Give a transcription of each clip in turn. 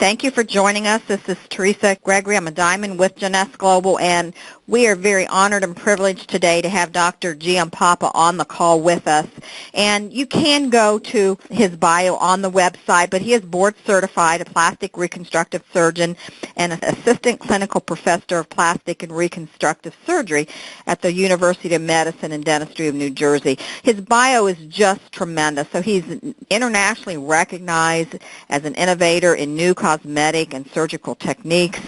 Thank you for joining us. This is Teresa Gregory. I'm a diamond with Jeunesse Global, and we are very honored and privileged today to have Dr. Giampapa on the call with us. And you can go to his bio on the website, but he is board certified, a plastic reconstructive surgeon, and an assistant clinical professor of plastic and reconstructive surgery at the University of Medicine and Dentistry of New Jersey. His bio is just tremendous. So he's internationally recognized as an innovator in new cosmetic and surgical techniques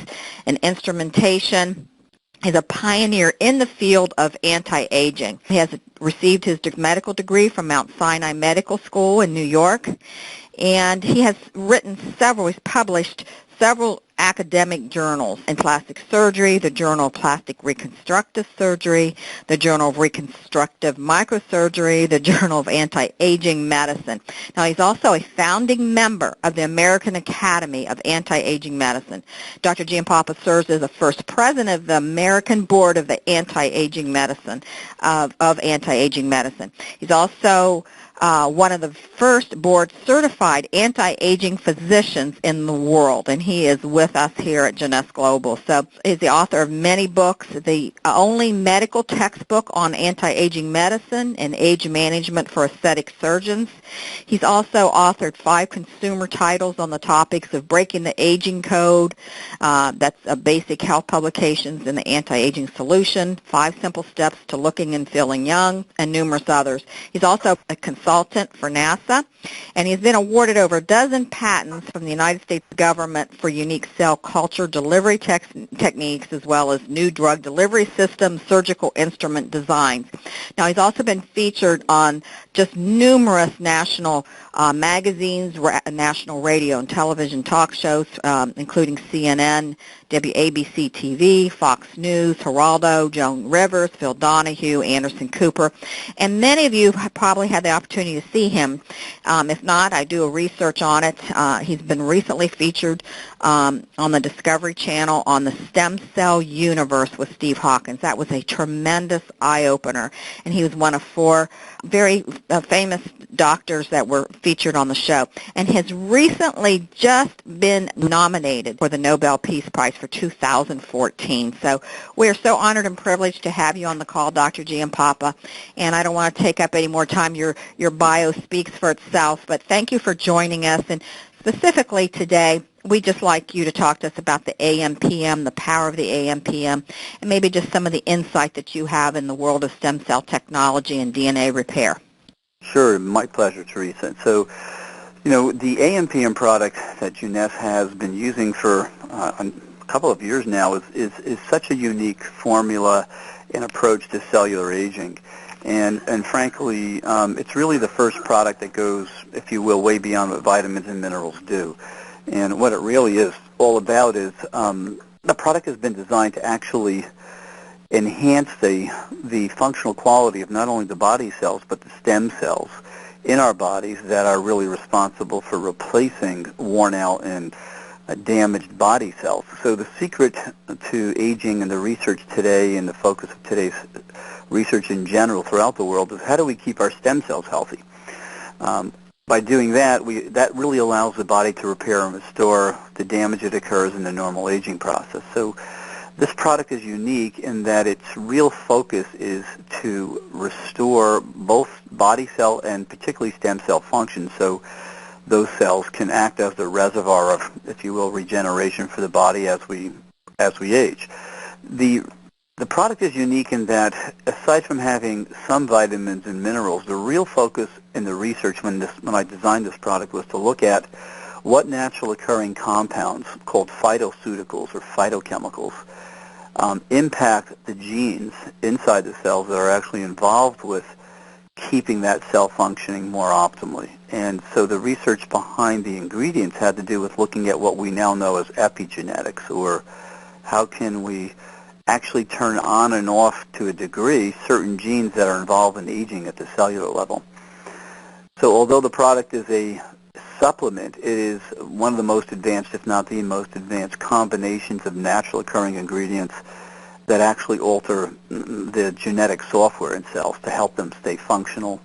and instrumentation. He's a pioneer in the field of anti-aging. He has received his medical degree from Mount Sinai Medical School in New York, and he has he's published several academic journals in plastic surgery, the Journal of Plastic Reconstructive Surgery, the Journal of Reconstructive Microsurgery, the Journal of Anti-Aging Medicine. Now, he's also a founding member of the American Academy of Anti-Aging Medicine. Dr. Giampapa serves as the first president of the American Board of the Anti-Aging Medicine, of Anti-Aging Medicine. He's also one of the first board-certified anti-aging physicians in the world, and he is with us here at Jeunesse Global. So he's the author of many books, the only medical textbook on anti-aging medicine and age management for aesthetic surgeons. He's also authored 5 consumer titles on the topics of breaking the aging code, that's a basic health publications in the anti-aging solution, 5 simple steps to looking and feeling young, and numerous others. He's also a consultant for NASA, and he's been awarded over a dozen patents from the United States government for unique cell culture delivery techniques, as well as new drug delivery systems, surgical instrument designs. Now, he's also been featured on just numerous national magazines, national radio and television talk shows, including CNN, WABC TV, Fox News, Geraldo, Joan Rivers, Phil Donahue, Anderson Cooper, and many of you have probably had the opportunity to see him. If not, I do a research on it. He's been recently featured on the Discovery Channel on the Stem Cell Universe with Steve Hawkins. That was a tremendous eye-opener, and he was one of 4 very famous doctors that were featured on the show, and has recently just been nominated for the Nobel Peace Prize for 2014. So we are so honored and privileged to have you on the call, Dr. Giampapa, and I don't want to take up any more time. Your bio speaks for itself, but thank you for joining us. And specifically today, we'd just like you to talk to us about the AM/PM, the power of the AM/PM, and maybe just some of the insight that you have in the world of stem cell technology and DNA repair. Sure, my pleasure, Teresa. So, the AM/PM product that Jeunesse has been using for a couple of years now is such a unique formula and approach to cellular aging. And frankly, it's really the first product that goes, if you will, way beyond what vitamins and minerals do. And what it really is all about is the product has been designed to actually enhance the functional quality of not only the body cells but the stem cells in our bodies that are really responsible for replacing worn out and damaged body cells. So the secret to aging and the research today and the focus of today's research in general throughout the world is how do we keep our stem cells healthy? By doing that, that really allows the body to repair and restore the damage that occurs in the normal aging process. So this product is unique in that its real focus is to restore both body cell and particularly stem cell function, so those cells can act as the reservoir of, if you will, regeneration for the body as we age. The product is unique in that, aside from having some vitamins and minerals, the real focus in the research when I designed this product was to look at what natural occurring compounds called phytoceuticals or phytochemicals impact the genes inside the cells that are actually involved with keeping that cell functioning more optimally. And so the research behind the ingredients had to do with looking at what we now know as epigenetics, or how can we actually turn on and off to a degree certain genes that are involved in aging at the cellular level. So although the product is a supplement, it is one of the most advanced, if not the most advanced, combinations of natural occurring ingredients that actually alter the genetic software in cells to help them stay functional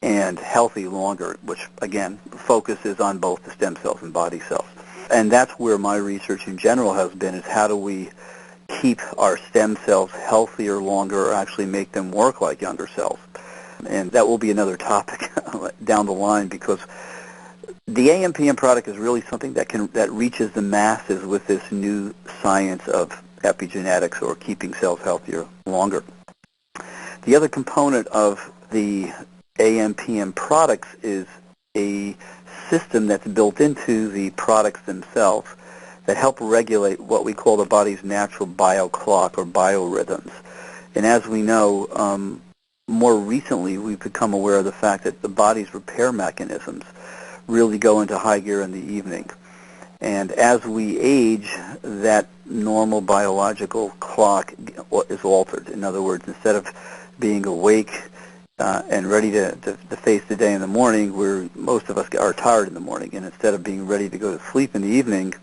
and healthy longer, which again focuses on both the stem cells and body cells. And that's where my research in general has been, is how do we keep our stem cells healthier longer, or actually make them work like younger cells. And that will be another topic down the line, because the AMPM product is really something that reaches the masses with this new science of epigenetics, or keeping cells healthier longer. The other component of the AMPM products is a system that's built into the products themselves that help regulate what we call the body's natural bioclock, or biorhythms. And as we know, more recently we've become aware of the fact that the body's repair mechanisms really go into high gear in the evening. And as we age, that normal biological clock is altered. In other words, instead of being awake and ready to face the day in the morning, most of us are tired in the morning, and instead of being ready to go to sleep in the evening,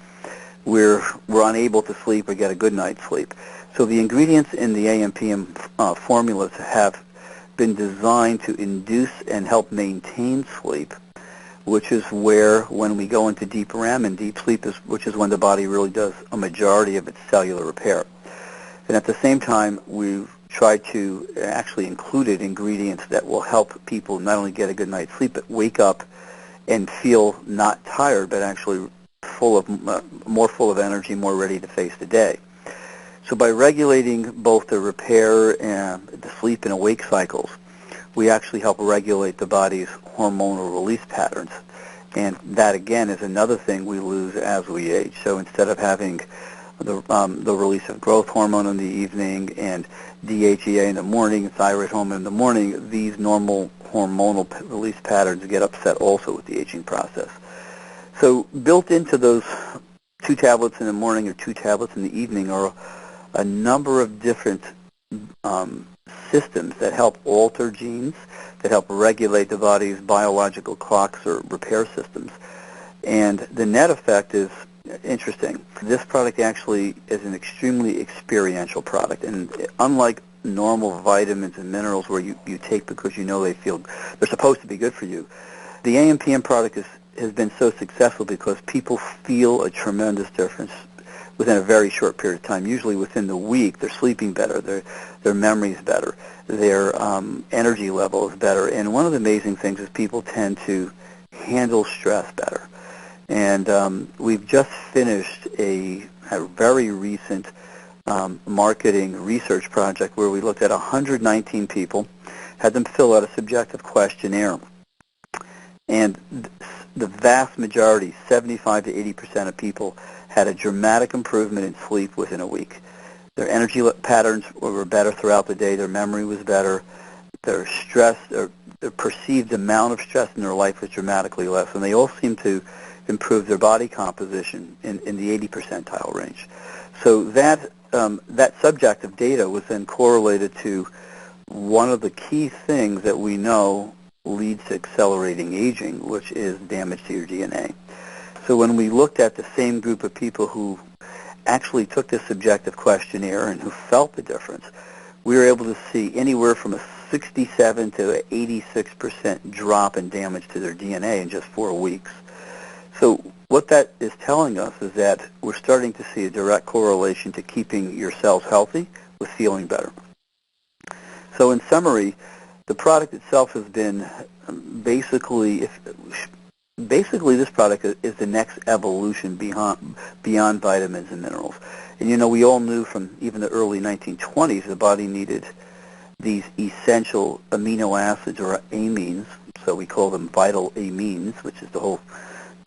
we're unable to sleep or get a good night's sleep. So the ingredients in the AMPM formulas have been designed to induce and help maintain sleep, which is where, when we go into deep REM, and deep sleep which is when the body really does a majority of its cellular repair. And at the same time, we've tried to actually included ingredients that will help people not only get a good night's sleep, but wake up and feel not tired, but actually more full of energy, more ready to face the day. So by regulating both the repair and the sleep and awake cycles, we actually help regulate the body's hormonal release patterns. And that, again, is another thing we lose as we age. So instead of having the release of growth hormone in the evening and DHEA in the morning, thyroid hormone in the morning, these normal hormonal release patterns get upset also with the aging process. So built into those 2 tablets in the morning or 2 tablets in the evening are a number of different systems that help alter genes, that help regulate the body's biological clocks or repair systems. And the net effect is interesting. This product actually is an extremely experiential product, and unlike normal vitamins and minerals where you take because you know they're supposed to be good for you, the AMPM product has been so successful because people feel a tremendous difference within a very short period of time. Usually within the week, they're sleeping better, their memory's better, their energy level is better. And one of the amazing things is people tend to handle stress better. And we've just finished a very recent marketing research project where we looked at 119 people, had them fill out a subjective questionnaire. And the vast majority, 75 to 80% of people, had a dramatic improvement in sleep within a week. Their energy patterns were better throughout the day. Their memory was better. Their stress, or the perceived amount of stress in their life was dramatically less. And they all seemed to improve their body composition in the 80 percentile range. So that subjective data was then correlated to one of the key things that we know leads to accelerating aging, which is damage to your DNA. So when we looked at the same group of people who actually took this subjective questionnaire and who felt the difference, we were able to see anywhere from a 67 to 86% drop in damage to their DNA in just 4 weeks. So what that is telling us is that we're starting to see a direct correlation to keeping your cells healthy with feeling better. So in summary, the product itself has been basically this product is the next evolution beyond vitamins and minerals. And you know, we all knew from even the early 1920s the body needed these essential amino acids, or amines, so we call them vital amines, which is the whole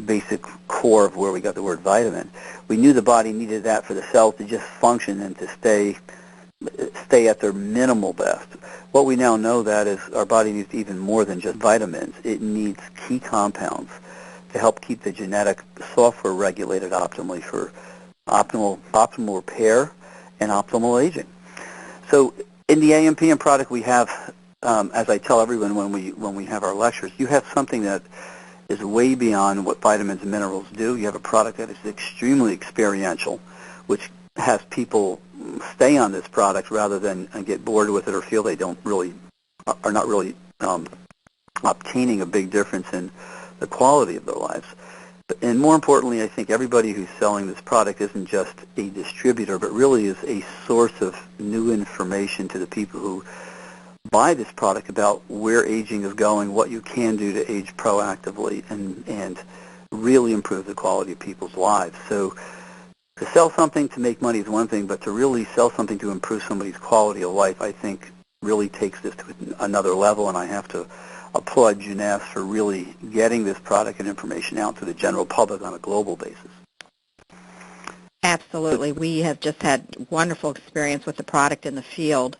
basic core of where we got the word vitamin. We knew the body needed that for the cells to just function and to stay at their minimal best. What we now know that is our body needs even more than just vitamins. It needs key compounds to help keep the genetic software regulated optimally for optimal repair and optimal aging. So in the AMPM product we have, as I tell everyone when we have our lectures, you have something that is way beyond what vitamins and minerals do. You have a product that is extremely experiential, which has people stay on this product rather than get bored with it or feel they are not really obtaining a big difference in the quality of their lives. And more importantly, I think everybody who's selling this product isn't just a distributor, but really is a source of new information to the people who buy this product about where aging is going, what you can do to age proactively, and really improve the quality of people's lives. So to sell something to make money is one thing, but to really sell something to improve somebody's quality of life, I think really takes this to another level, and I have to applaud Jeunesse for really getting this product and information out to the general public on a global basis. Absolutely. We have just had wonderful experience with the product in the field,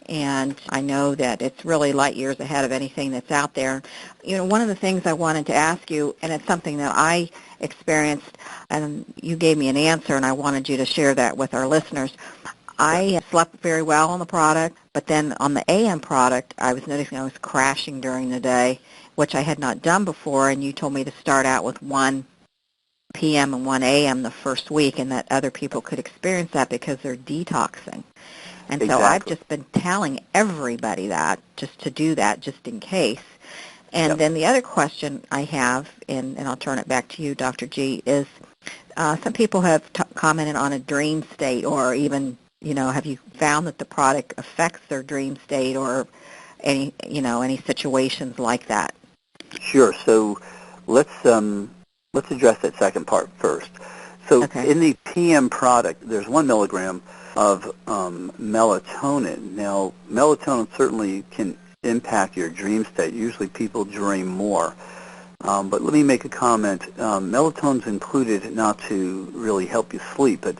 and I know that it's really light years ahead of anything that's out there. You know, one of the things I wanted to ask you, and it's something that I experienced, and you gave me an answer, and I wanted you to share that with our listeners. I slept very well on the product, but then on the AM product, I was noticing I was crashing during the day, which I had not done before, and you told me to start out with 1 p.m. and 1 a.m. the first week, and that other people could experience that because they're detoxing. And Exactly. So I've just been telling everybody that, just to do that, just in case. And then the other question I have, and I'll turn it back to you, Dr. G, is some people have commented on a dream state, or even, you know, have you found that the product affects their dream state, or any situations like that? Sure. So let's address that second part first. So in the PM product, there's 1 milligram of melatonin. Now, melatonin certainly can impact your dream state. Usually people dream more. But let me make a comment. Melatonin's included not to really help you sleep, but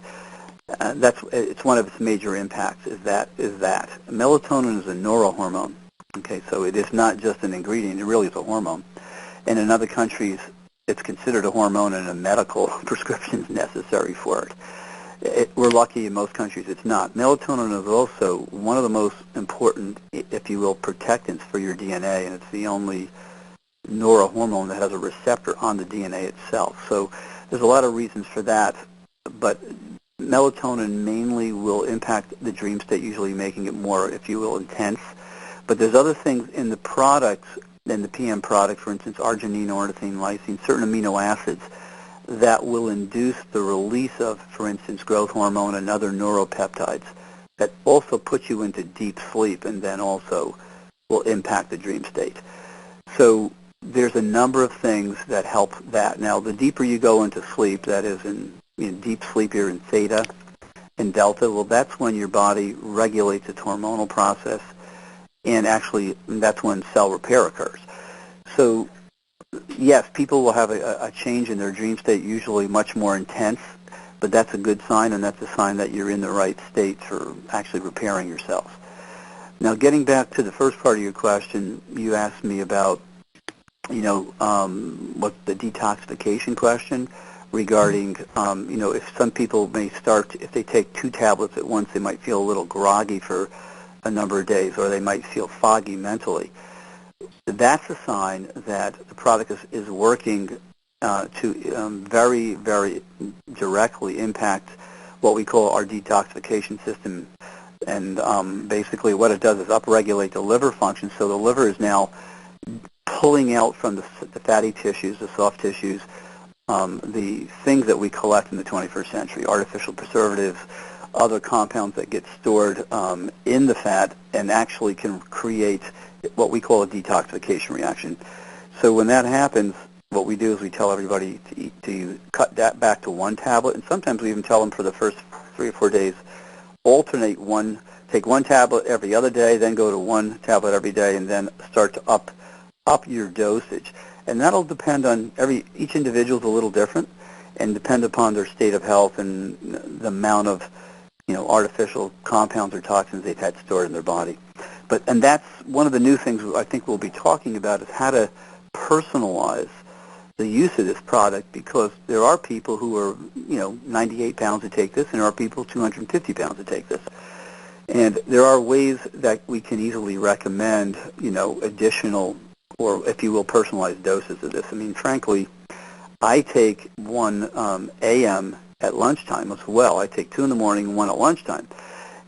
it's one of its major impacts is that. Melatonin is a neurohormone. Okay, so it is not just an ingredient, it really is a hormone. And in other countries, it's considered a hormone and a medical prescription is necessary for it. We're lucky in most countries it's not. Melatonin is also one of the most important, if you will, protectants for your DNA, and it's the only neurohormone that has a receptor on the DNA itself. So there's a lot of reasons for that, but melatonin mainly will impact the dream state, usually making it more, if you will, intense. But there's other things in the products, in the PM product, for instance, arginine, ornithine, lysine, certain amino acids that will induce the release of, for instance, growth hormone and other neuropeptides that also put you into deep sleep and then also will impact the dream state. So there's a number of things that help that. Now, the deeper you go into sleep, that is in deep sleep, you're in theta and delta, well, that's when your body regulates its hormonal process, and actually that's when cell repair occurs. So yes, people will have a change in their dream state, usually much more intense, but that's a good sign, and that's a sign that you're in the right state for actually repairing yourself. Now, getting back to the first part of your question, you asked me about, what the detoxification question regarding, if some people may start, if they take 2 tablets at once, they might feel a little groggy for a number of days, or they might feel foggy mentally. That's a sign that the product is working to very, very directly impact what we call our detoxification system. And basically what it does is upregulate the liver function. So the liver is now pulling out from the fatty tissues, the soft tissues, the things that we collect in the 21st century, artificial preservatives, other compounds that get stored in the fat and actually can create what we call a detoxification reaction. So when that happens, what we do is we tell everybody to cut that back to 1 tablet, and sometimes we even tell them for the first 3 or 4 days, take 1 tablet every other day, then go to 1 tablet every day, and then start to up your dosage. And that'll depend on each individual is a little different, and depend upon their state of health and the amount of artificial compounds or toxins they've had stored in their body. And that's one of the new things I think we'll be talking about is how to personalize the use of this product, because there are people who are 98 pounds to take this, and there are people 250 pounds to take this. And there are ways that we can easily recommend additional, or if you will, personalized doses of this. I mean, frankly, I take 1 a.m. at lunchtime as well. I take 2 in the morning and 1 at lunchtime.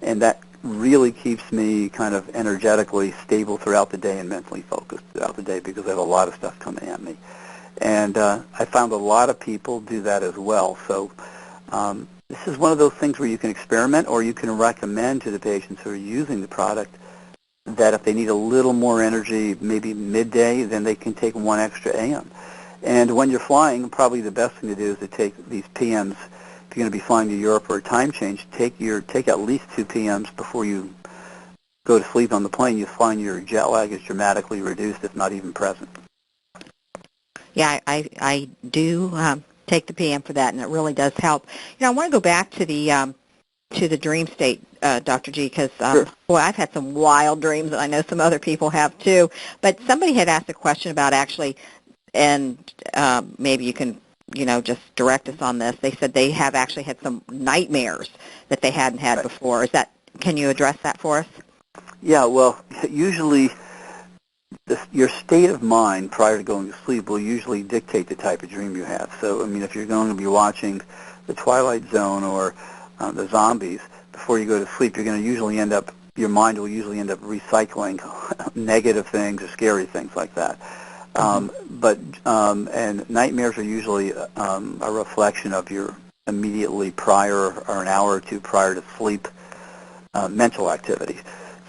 And that really keeps me kind of energetically stable throughout the day and mentally focused throughout the day, because I have a lot of stuff coming at me. And I found a lot of people do that as well. So this is one of those things where you can experiment, or you can recommend to the patients who are using the product that if they need a little more energy, maybe midday, then they can take 1 extra AM. And when you're flying, probably the best thing to do is to take these PMs. If you're going to be flying to Europe or a time change, take at least 2 PMs before you go to sleep on the plane. You find your jet lag is dramatically reduced, if not even present. Yeah, I do take the PM for that, and it really does help. I want to go back to the dream state, Dr. G, because Sure. boy, I've had some wild dreams, and I know some other people have too. But somebody had asked a question about actually, and maybe you can just direct us on this. They said they have actually had some nightmares that they hadn't had before. Can you address that for us? Yeah, well, usually your state of mind prior to going to sleep will usually dictate the type of dream you have. So, I mean, if you're going to be watching The Twilight Zone or the zombies before you go to sleep, your mind will usually end up recycling negative things or scary things like that. And nightmares are usually a reflection of your immediately prior or an hour or two prior to sleep mental activity.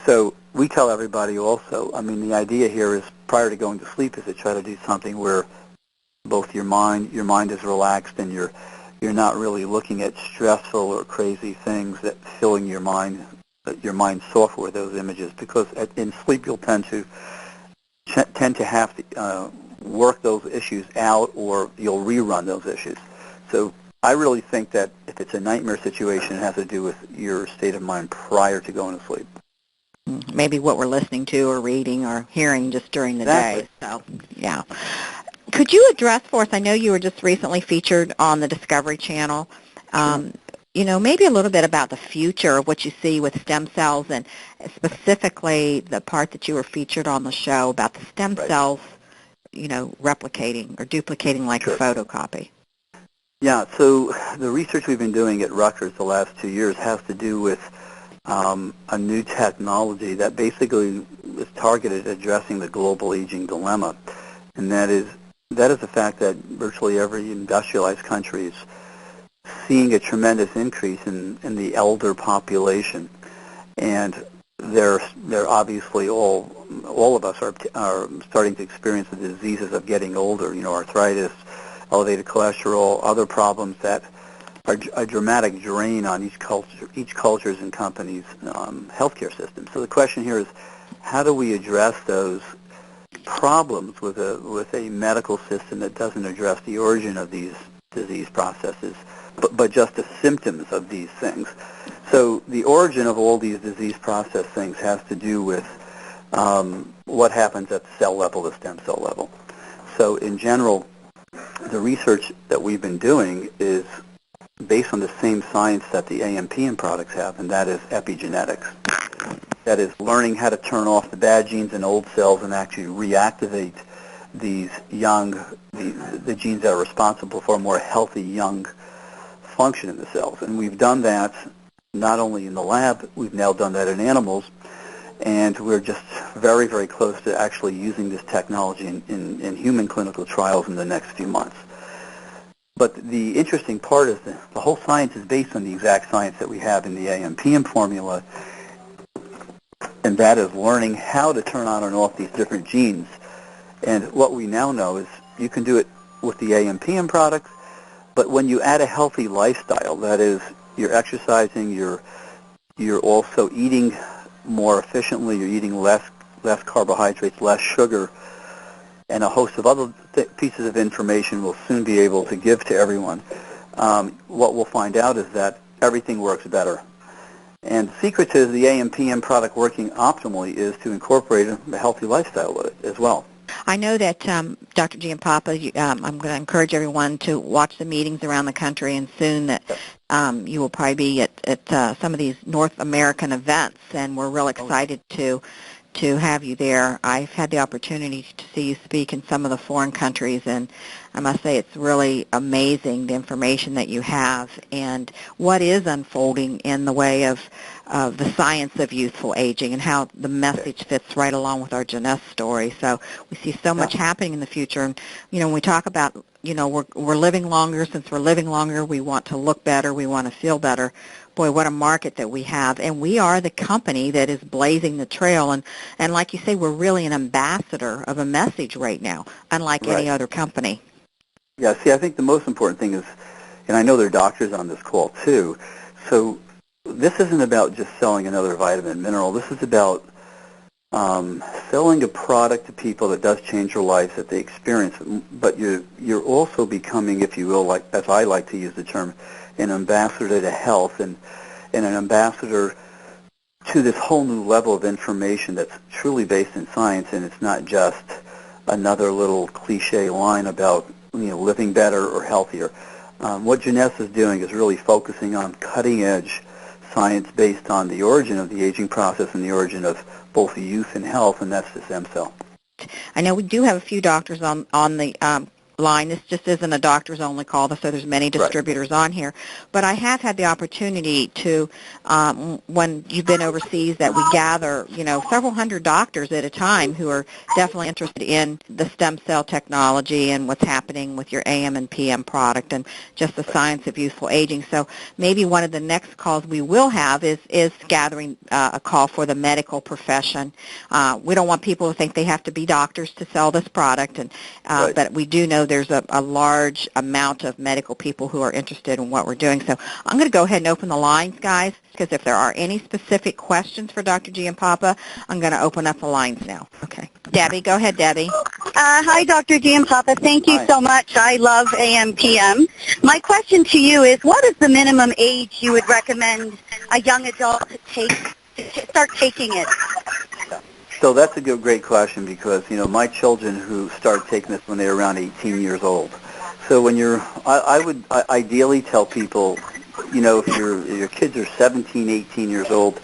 So we tell everybody also, I mean, the idea here is prior to going to sleep is to try to do something where both your mind is relaxed and you're not really looking at stressful or crazy things that filling your mind software with those images, because in sleep you'll tend to have to work those issues out, or you'll rerun those issues. So I really think that if it's a nightmare situation, it has to do with your state of mind prior to going to sleep. Maybe what we're listening to or reading or hearing just during the day. So, yeah. Could you address for us, I know you were just recently featured on the Discovery Channel, maybe a little bit about the future of what you see with stem cells, and specifically the part that you were featured on the show about the stem cells, replicating or duplicating like a photocopy. Yeah, so the research we've been doing at Rutgers the last 2 years has to do with a new technology that basically is targeted at addressing the global aging dilemma, and that is the fact that virtually every industrialized country is seeing a tremendous increase in the elder population, and they're obviously all of us are starting to experience the diseases of getting older. Arthritis, elevated cholesterol, other problems that are a dramatic drain on each culture's and company's healthcare system. So the question here is, how do we address those problems with a medical system that doesn't address the origin of these disease processes, but just the symptoms of these things? So the origin of all these disease process things has to do with what happens at the cell level, the stem cell level. So in general, the research that we've been doing is based on the same science that the AMPM products have, and that is epigenetics. That is learning how to turn off the bad genes in old cells and actually reactivate these the genes that are responsible for a more healthy young function in the cells. And we've done that not only in the lab, we've now done that in animals, and we're just very, very close to actually using this technology in human clinical trials in the next few months. But the interesting part is that the whole science is based on the exact science that we have in the AMPM formula, and that is learning how to turn on and off these different genes. And what we now know is you can do it with the AMPM products, but when you add a healthy lifestyle, that is, you're exercising, you're also eating more efficiently, you're eating less carbohydrates, less sugar, and a host of other pieces of information we'll soon be able to give to everyone. What we'll find out is that everything works better. And the secret to the AMPM product working optimally is to incorporate a healthy lifestyle with it as well. I know that Dr. Giampapa, I'm going to encourage everyone to watch the meetings around the country, and soon that you will probably be at some of these North American events, and we're real excited to have you there. I've had the opportunity to see you speak in some of the foreign countries, and I must say it's really amazing the information that you have and what is unfolding in the way of the science of youthful aging and how the message fits right along with our Jeunesse story. So we see so much happening in the future. And, when we talk about, we're living longer. Since we're living longer, we want to look better. We want to feel better. Boy, what a market that we have. And we are the company that is blazing the trail. And like you say, we're really an ambassador of a message right now, unlike any other company. Yeah, see, I think the most important thing is, and I know there are doctors on this call too, so this isn't about just selling another vitamin mineral. This is about selling a product to people that does change their lives, that they experience. But you're also becoming, if you will, like as I like to use the term, an ambassador to health and an ambassador to this whole new level of information that's truly based in science, and it's not just another little cliche line about living better or healthier. What Jeunesse is doing is really focusing on cutting-edge science based on the origin of the aging process and the origin of both youth and health, and that's the stem cell. I know we do have a few doctors on the line. This just isn't a doctors only call, so there's many distributors on here. But I have had the opportunity to, when you've been overseas, that we gather, several hundred doctors at a time who are definitely interested in the stem cell technology and what's happening with your AM and PM product and just the science of youthful aging. So maybe one of the next calls we will have is gathering a call for the medical profession. We don't want people to think they have to be doctors to sell this product, and but we do know there's a large amount of medical people who are interested in what we're doing. So I'm going to go ahead and open the lines, guys, because if there are any specific questions for Dr. Giampapa, I'm going to open up the lines now. Okay. Debbie, go ahead, Debbie. Hi, Dr. Giampapa. Thank you so much. I love AM/PM. My question to you is, what is the minimum age you would recommend a young adult to start taking it? So that's a great question because, my children who started taking this when they were around 18 years old. So when I would ideally tell people, if your kids are 17, 18 years old,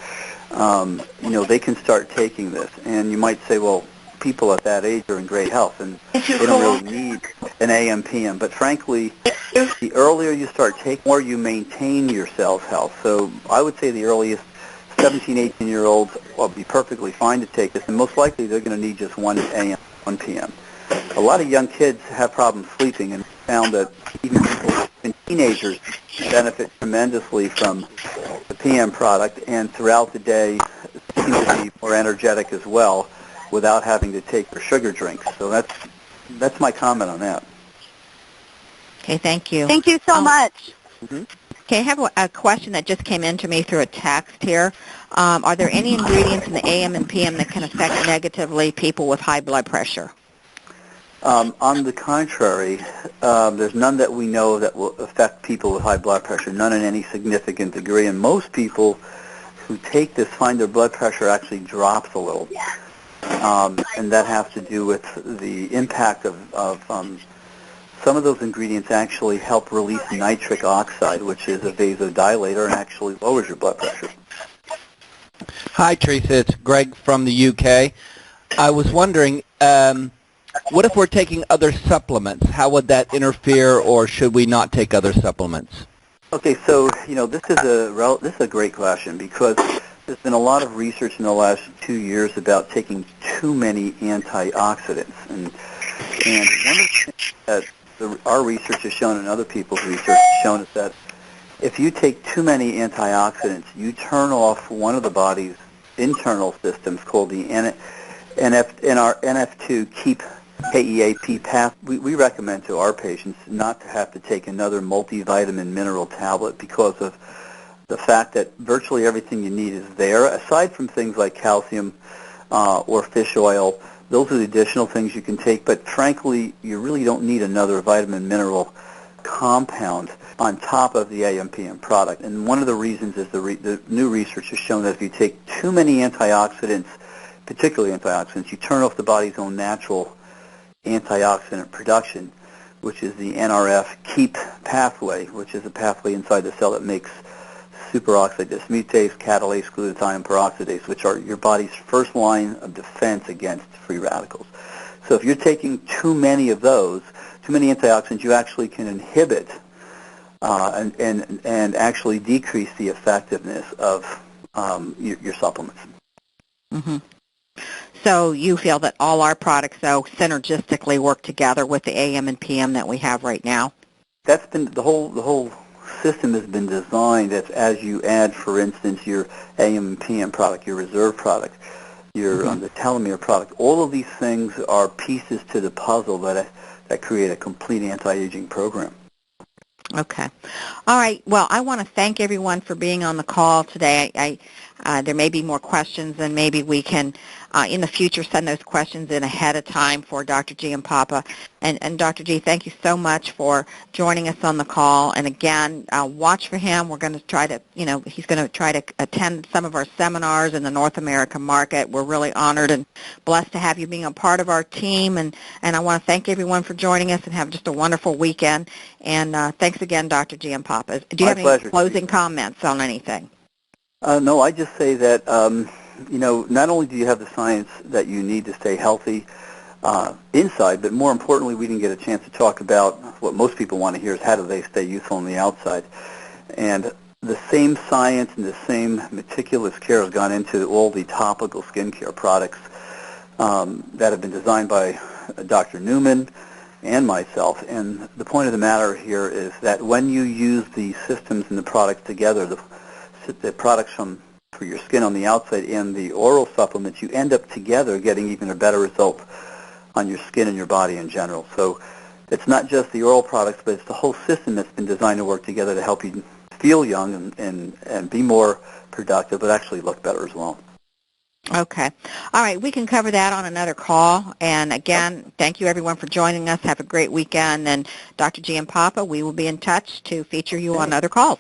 they can start taking this. And you might say, well, people at that age are in great health and they don't really need an AM/PM. But frankly, the earlier you start taking, the more you maintain your cell's health. So I would say the earliest 17, 18-year-olds will be perfectly fine to take this, and most likely they're going to need just 1 AM, 1 PM. A lot of young kids have problems sleeping and found that even people and teenagers benefit tremendously from the PM product, and throughout the day seem to be more energetic as well without having to take their sugar drinks. So that's my comment on that. Okay, thank you. Thank you so much. Mm-hmm. Okay, I have a question that just came in to me through a text here. Are there any ingredients in the AM and PM that can affect negatively people with high blood pressure? On the contrary, there's none that we know that will affect people with high blood pressure, none in any significant degree. And most people who take this find their blood pressure actually drops a little. And that has to do with the impact of some of those ingredients actually help release nitric oxide, which is a vasodilator and actually lowers your blood pressure. Hi, Teresa. It's Greg from the UK. I was wondering, what if we're taking other supplements? How would that interfere, or should we not take other supplements? Okay, so this is a great question because there's been a lot of research in the last 2 years about taking too many antioxidants, and one of the things that our research has shown and other people's research has shown is that if you take too many antioxidants, you turn off one of the body's internal systems called the NF2 KEAP path. We recommend to our patients not to have to take another multivitamin mineral tablet because of the fact that virtually everything you need is there, aside from things like calcium or fish oil. Those are the additional things you can take, but frankly, you really don't need another vitamin mineral compound on top of the AM/PM product. And one of the reasons is the new research has shown that if you take too many antioxidants, particularly antioxidants, you turn off the body's own natural antioxidant production, which is the NRF KEAP pathway, which is a pathway inside the cell that makes superoxide dismutase, catalase, glutathione peroxidase, which are your body's first line of defense against free radicals. So if you're taking too many of those, too many antioxidants, you actually can inhibit and actually decrease the effectiveness of your supplements. Mm-hmm. So you feel that all our products, though, synergistically work together with the AM and PM that we have right now? That's been the whole system has been designed that as you add, for instance, your AM and PM product, your reserve product, your the telomere product, all of these things are pieces to the puzzle that create a complete anti-aging program. Okay. All right. Well, I want to thank everyone for being on the call today. There may be more questions, and maybe we can, in the future, send those questions in ahead of time for Dr. Giampapa. And Dr. G, thank you so much for joining us on the call. And again, watch for him. We're going to try to, he's going to try to attend some of our seminars in the North American market. We're really honored and blessed to have you being a part of our team. And I want to thank everyone for joining us and have just a wonderful weekend. And thanks again, Dr. Giampapa. Do you have any closing comments on anything? No, I just say that, not only do you have the science that you need to stay healthy inside, but more importantly, we didn't get a chance to talk about what most people want to hear is how do they stay youthful on the outside. And the same science and the same meticulous care has gone into all the topical skincare products that have been designed by Dr. Newman and myself. And the point of the matter here is that when you use the systems and the products together, the products for your skin on the outside and the oral supplements, you end up together getting even a better result on your skin and your body in general. So it's not just the oral products, but it's the whole system that's been designed to work together to help you feel young and be more productive, but actually look better as well. Okay. All right. We can cover that on another call. And again, thank you everyone for joining us. Have a great weekend. And Dr. Giampapa, we will be in touch to feature you on other calls.